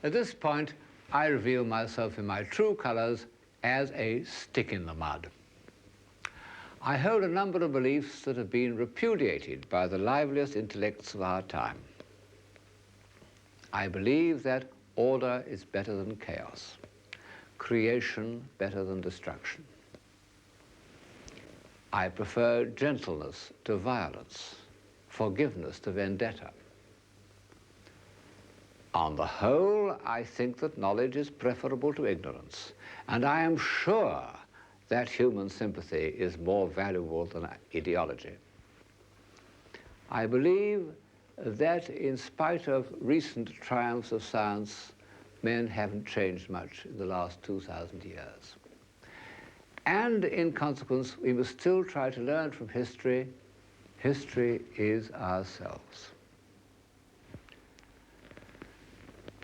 At this point, I reveal myself in my true colors as a stick in the mud. I hold a number of beliefs that have been repudiated by the liveliest intellects of our time. I believe that order is better than chaos, creation better than destruction. I prefer gentleness to violence, forgiveness to vendetta. On the whole, I think that knowledge is preferable to ignorance, and I am sure that human sympathy is more valuable than ideology. I believe that in spite of recent triumphs of science, men haven't changed much in the last 2,000 years. And in consequence, we must still try to learn from history. History is ourselves.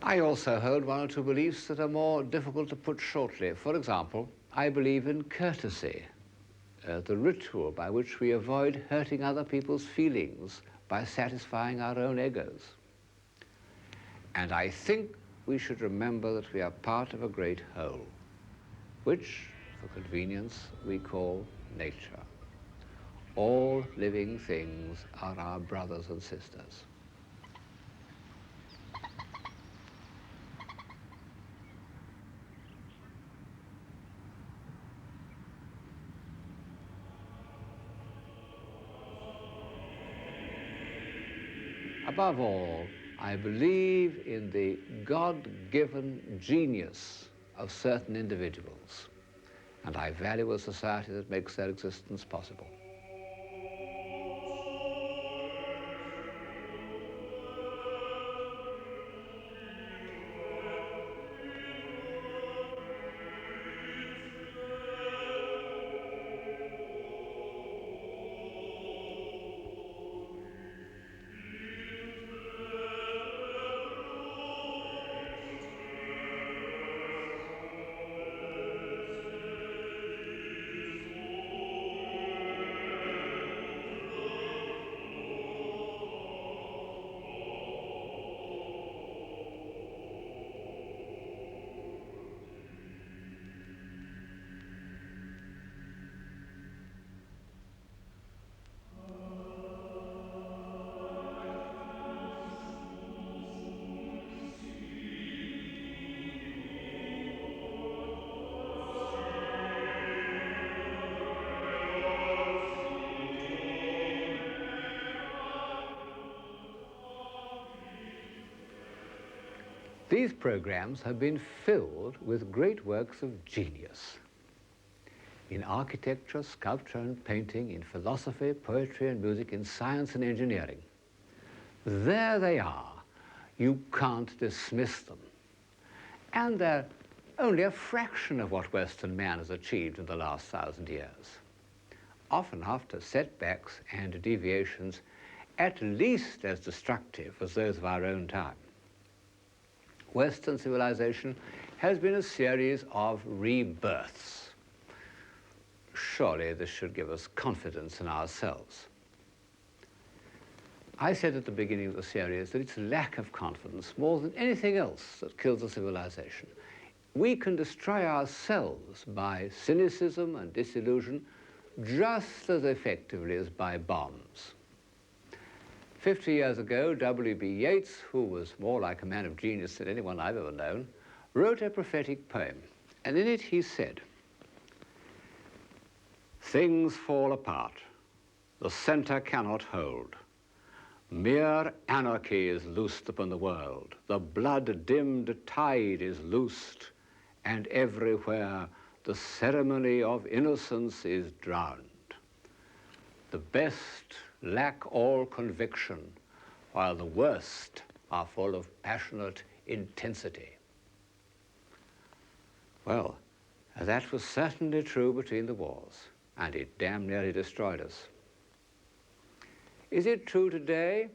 I also hold one or two beliefs that are more difficult to put shortly. For example, I believe in courtesy, the ritual by which we avoid hurting other people's feelings by satisfying our own egos. And I think we should remember that we are part of a great whole, which, for convenience, we call nature. All living things are our brothers and sisters. Above all, I believe in the God-given genius of certain individuals, and I value a society that makes their existence possible. These programs have been filled with great works of genius. In architecture, sculpture and painting, in philosophy, poetry and music, in science and engineering. There they are. You can't dismiss them. And they're only a fraction of what Western man has achieved in the last 1,000 years. Often after setbacks and deviations at least as destructive as those of our own time. Western civilization has been a series of rebirths. Surely this should give us confidence in ourselves. I said at the beginning of the series that it's lack of confidence more than anything else that kills a civilization. We can destroy ourselves by cynicism and disillusion just as effectively as by bombs. 50 years ago, W.B. Yeats, who was more like a man of genius than anyone I've ever known, wrote a prophetic poem, and in it he said, "Things fall apart, the center cannot hold. Mere anarchy is loosed upon the world, the blood-dimmed tide is loosed, and everywhere the ceremony of innocence is drowned. The best lack all conviction, while the worst are full of passionate intensity." Well, that was certainly true between the wars, and it damn nearly destroyed us. Is it true today?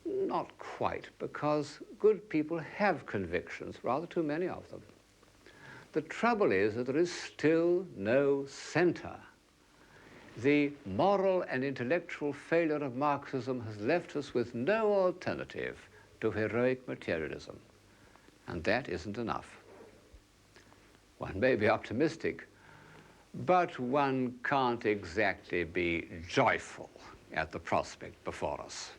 Not quite, because good people have convictions, rather too many of them. The trouble is that there is still no center. The moral and intellectual failure of Marxism has left us with no alternative to heroic materialism. And that isn't enough. One may be optimistic, but one can't exactly be joyful at the prospect before us.